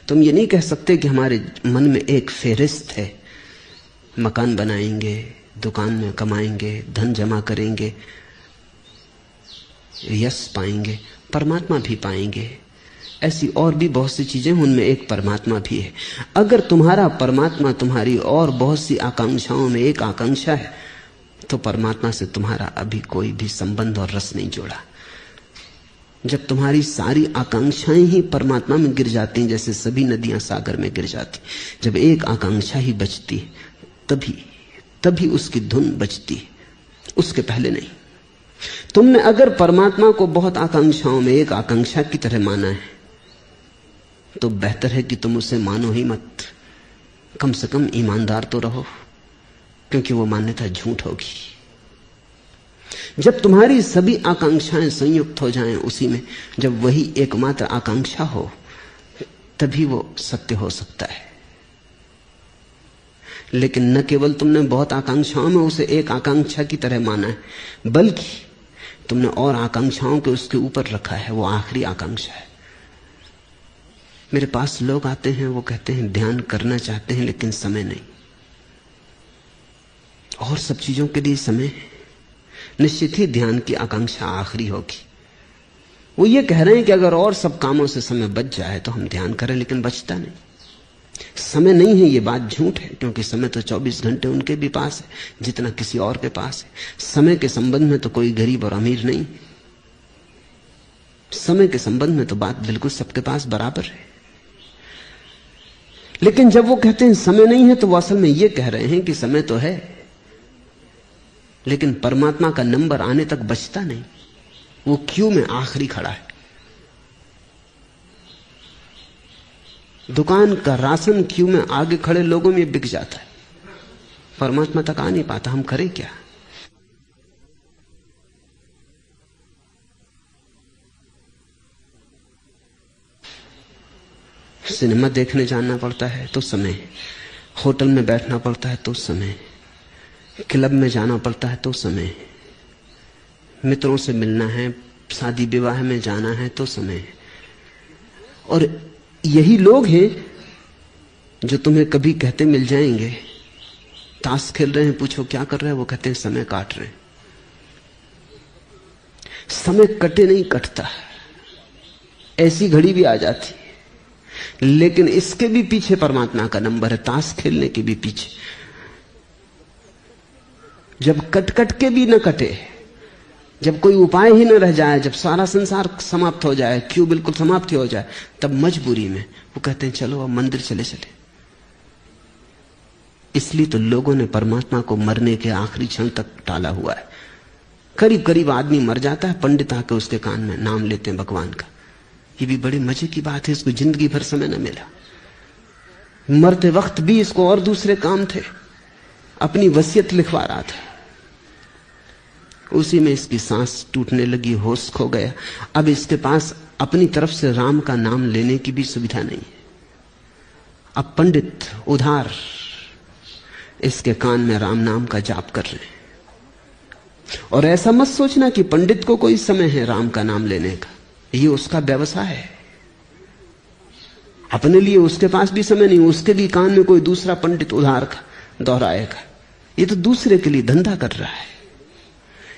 तुम ये नहीं कह सकते कि हमारे मन में एक फेरिस्त है, मकान बनाएंगे, दुकान में कमाएंगे, धन जमा करेंगे, यश पाएंगे, परमात्मा भी पाएंगे। ऐसी और भी बहुत सी चीजें, उनमें एक परमात्मा भी है। अगर तुम्हारा परमात्मा तुम्हारी और बहुत सी आकांक्षाओं में एक आकांक्षा है, तो परमात्मा से तुम्हारा अभी कोई भी संबंध और रस नहीं जुड़ा। जब तुम्हारी सारी आकांक्षाएं ही परमात्मा में गिर जाती हैं, जैसे सभी नदियां सागर में गिर जाती, जब एक आकांक्षा ही बचती है, तभी उसकी धुन बजती है, उसके पहले नहीं। तुमने अगर परमात्मा को बहुत आकांक्षाओं में एक आकांक्षा की तरह माना है, तो बेहतर है कि तुम उसे मानो ही मत। कम से कम ईमानदार तो रहो, क्योंकि वो मान्यता झूठ होगी। जब तुम्हारी सभी आकांक्षाएं संयुक्त हो जाएं उसी में, जब वही एकमात्र आकांक्षा हो, तभी वो सत्य हो सकता है। लेकिन न केवल तुमने बहुत आकांक्षाओं में उसे एक आकांक्षा की तरह माना है, बल्कि तुमने और आकांक्षाओं के उसके ऊपर रखा है, वो आखिरी आकांक्षा है। मेरे पास लोग आते हैं, वो कहते हैं ध्यान करना चाहते हैं लेकिन समय नहीं, और सब चीजों के लिए समय है। निश्चित ही ध्यान की आकांक्षा आखिरी होगी। वो ये कह रहे हैं कि अगर और सब कामों से समय बच जाए तो हम ध्यान करें, लेकिन बचता नहीं। समय नहीं है, ये बात झूठ है, क्योंकि समय तो 24 घंटे उनके भी पास है जितना किसी और के पास है। समय के संबंध में तो कोई गरीब और अमीर नहीं, समय के संबंध में तो बात बिल्कुल सबके पास बराबर है। लेकिन जब वो कहते हैं समय नहीं है, तो वो असल में ये कह रहे हैं कि समय तो है, लेकिन परमात्मा का नंबर आने तक बचता नहीं, वो क्यू में आखिरी खड़ा है। दुकान का राशन क्यू में आगे खड़े लोगों में बिक जाता है, परमात्मा तक आ नहीं पाता। हम करें क्या? सिनेमा देखने जाना पड़ता है तो समय, होटल में बैठना पड़ता है तो समय, क्लब में जाना पड़ता है तो समय, मित्रों से मिलना है, शादी विवाह में जाना है तो समय। और यही लोग हैं जो तुम्हें कभी कहते मिल जाएंगे, ताश खेल रहे हैं, पूछो क्या कर रहे हैं, वो कहते हैं समय काट रहे हैं। समय कटे नहीं कटता, ऐसी घड़ी भी आ जाती, लेकिन इसके भी पीछे परमात्मा का नंबर है, ताश खेलने के भी पीछे। जब कट कट के भी न कटे, जब कोई उपाय ही न रह जाए, जब सारा संसार समाप्त हो जाए, क्यों बिल्कुल समाप्त हो जाए, तब मजबूरी में वो कहते हैं चलो अब मंदिर चले चले। इसलिए तो लोगों ने परमात्मा को मरने के आखिरी क्षण तक टाला हुआ है। करीब करीब आदमी मर जाता है, पंडित आके उसके कान में नाम लेते हैं भगवान का। ये भी बड़े मजे की बात है, इसको जिंदगी भर समय न मिला, मरते वक्त भी इसको और दूसरे काम थे, अपनी वसीयत लिखवा रहा था, उसी में इसकी सांस टूटने लगी, होश खो गया। अब इसके पास अपनी तरफ से राम का नाम लेने की भी सुविधा नहीं है। अब पंडित उधार इसके कान में राम नाम का जाप कर रहे हैं। और ऐसा मत सोचना कि पंडित को कोई समय है राम का नाम लेने का, ये उसका व्यवसाय है। अपने लिए उसके पास भी समय नहीं, उसके भी कान में कोई दूसरा पंडित उधार का दोहराएगा। ये तो दूसरे के लिए धंधा कर रहा है,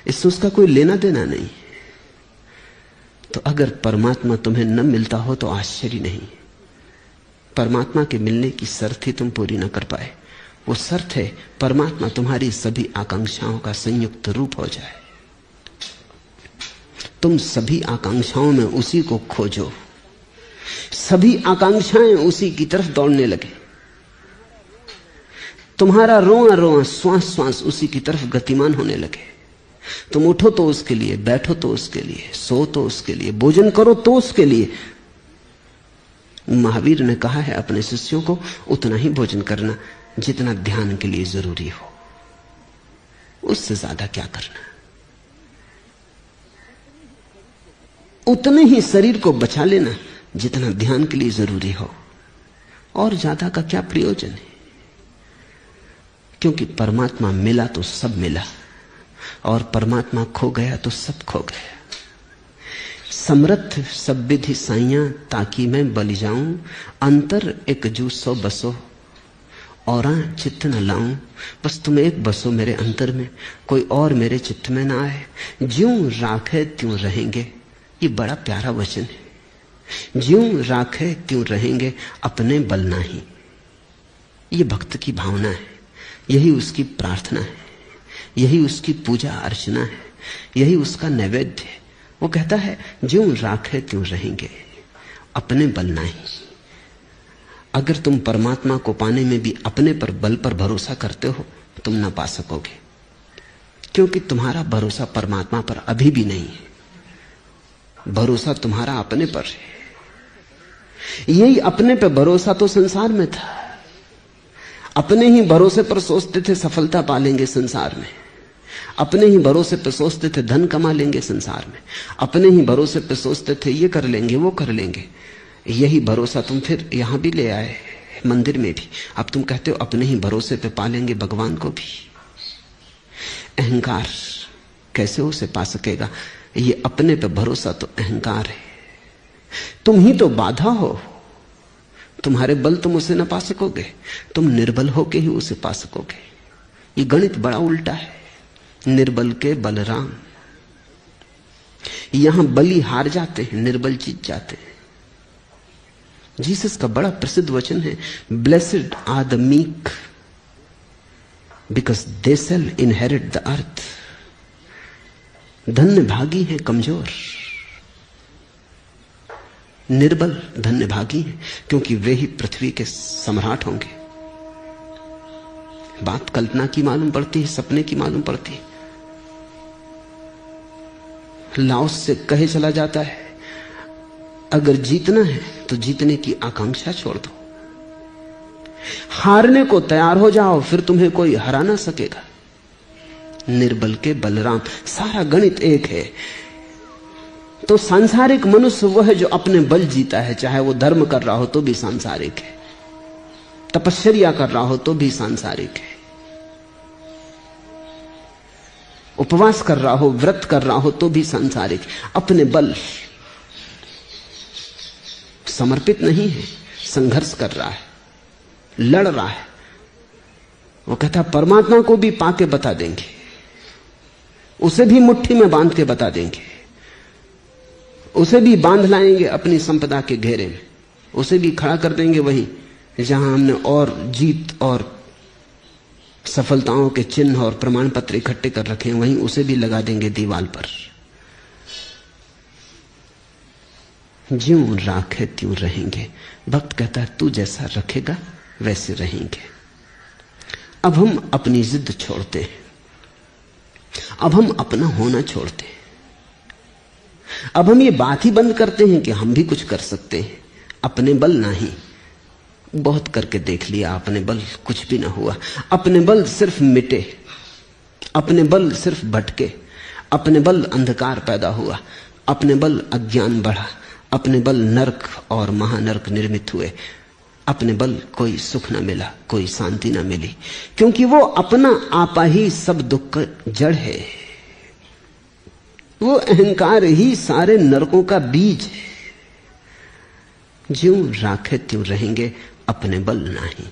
इससे उसका कोई लेना देना नहीं। तो अगर परमात्मा तुम्हें न मिलता हो तो आश्चर्य नहीं। परमात्मा के मिलने की शर्त ही तुम पूरी न कर पाए। वो शर्त है परमात्मा तुम्हारी सभी आकांक्षाओं का संयुक्त रूप हो जाए। तुम सभी आकांक्षाओं में उसी को खोजो, सभी आकांक्षाएं उसी की तरफ दौड़ने लगे, तुम्हारा रोआ रोआ, श्वास श्वास उसी की तरफ गतिमान होने लगे। तुम उठो तो उसके लिए, बैठो तो उसके लिए, सो तो उसके लिए, भोजन करो तो उसके लिए। महावीर ने कहा है अपने शिष्यों को, उतना ही भोजन करना जितना ध्यान के लिए जरूरी हो, उससे ज्यादा क्या करना। उतने ही शरीर को बचा लेना जितना ध्यान के लिए जरूरी हो, और ज्यादा का क्या प्रयोजन है। क्योंकि परमात्मा मिला तो सब मिला, और परमात्मा खो गया तो सब खो गया। समर्थ सब विधि साइयां ताकि मैं बलि जाऊं, अंतर एक जू सौ बसो और चित्त न लाऊं। बस तुम एक बसो मेरे अंतर में, कोई और मेरे चित्त में ना आए। ज्यों राखे त्यों रहेंगे, ये बड़ा प्यारा वचन है। ज्यों राखे त्यों रहेंगे, अपने बल नहीं। ये भक्त की भावना है, यही उसकी प्रार्थना है, यही उसकी पूजा अर्चना है, यही उसका नैवेद्य है। वो कहता है ज्यों राखे त्यों रहेंगे, अपने बल नहीं। अगर तुम परमात्मा को पाने में भी अपने पर बल पर भरोसा करते हो, तुम ना पा सकोगे, क्योंकि तुम्हारा भरोसा परमात्मा पर अभी भी नहीं है। भरोसा तुम्हारा अपने पर है। यही अपने पे भरोसा तो संसार में था। अपने ही भरोसे पर सोचते थे सफलता पालेंगे संसार में, अपने ही भरोसे पे सोचते थे धन कमा लेंगे संसार में, अपने ही भरोसे पे सोचते थे ये कर लेंगे वो कर लेंगे। यही भरोसा तुम फिर यहां भी ले आए, मंदिर में भी। अब तुम कहते हो अपने ही भरोसे पे पालेंगे भगवान को भी। अहंकार कैसे उसे पा सकेगा? ये अपने पे भरोसा तो अहंकार है। तुम ही तो बाधा हो, तुम्हारे बल तुम उसे ना पा सकोगे, तुम निर्बल होके ही उसे पा सकोगे। ये गणित बड़ा उल्टा है। निर्बल के बलराम, यहां बलि हार जाते हैं, निर्बल जीत जाते हैं। जीसस का बड़ा प्रसिद्ध वचन है, blessed are the meek because they shall inherit the earth. धन्य भागी हैं कमजोर, निर्बल धन्य भागी हैं, क्योंकि वे ही पृथ्वी के सम्राट होंगे। बात कल्पना की मालूम पड़ती है, सपने की मालूम पड़ती है। लाओस से कहे चला जाता है, अगर जीतना है तो जीतने की आकांक्षा छोड़ दो, हारने को तैयार हो जाओ, फिर तुम्हें कोई हरा ना सकेगा। निर्बल के बलराम, सारा गणित एक है। तो सांसारिक मनुष्य वह है जो अपने बल जीता है, चाहे वो धर्म कर रहा हो तो भी सांसारिक है, तपश्चर्या कर रहा हो तो भी सांसारिक है, उपवास कर रहा हो, व्रत कर रहा हो तो भी सांसारिक। अपने बल समर्पित नहीं है, संघर्ष कर रहा है, लड़ रहा है। वो कहता परमात्मा को भी पाके बता देंगे, उसे भी मुट्ठी में बांध के बता देंगे, उसे भी बांध लाएंगे अपनी संपदा के घेरे में, उसे भी खड़ा कर देंगे वहीं जहां हमने और जीत और सफलताओं के चिन्ह और प्रमाण पत्र इकट्ठे कर रखे हैं, वहीं उसे भी लगा देंगे दीवाल पर। ज्यों राखे त्यों रहेंगे। भक्त कहता है तू जैसा रखेगा वैसे रहेंगे। अब हम अपनी जिद छोड़ते हैं, अब हम अपना होना छोड़ते हैं, अब हम ये बात ही बंद करते हैं कि हम भी कुछ कर सकते हैं। अपने बल नहीं, बहुत करके देख लिया, अपने बल कुछ भी ना हुआ। अपने बल सिर्फ मिटे, अपने बल सिर्फ भटके, अपने बल अंधकार पैदा हुआ, अपने बल अज्ञान बढ़ा, अपने बल नरक और महानरक निर्मित हुए, अपने बल कोई सुख न मिला, कोई शांति न मिली, क्योंकि वो अपना आपा ही सब दुख का जड़ है। वो अहंकार ही सारे नरकों का बीज है। ज्यों राखे त्यों रहेंगे, अपने बल नहीं।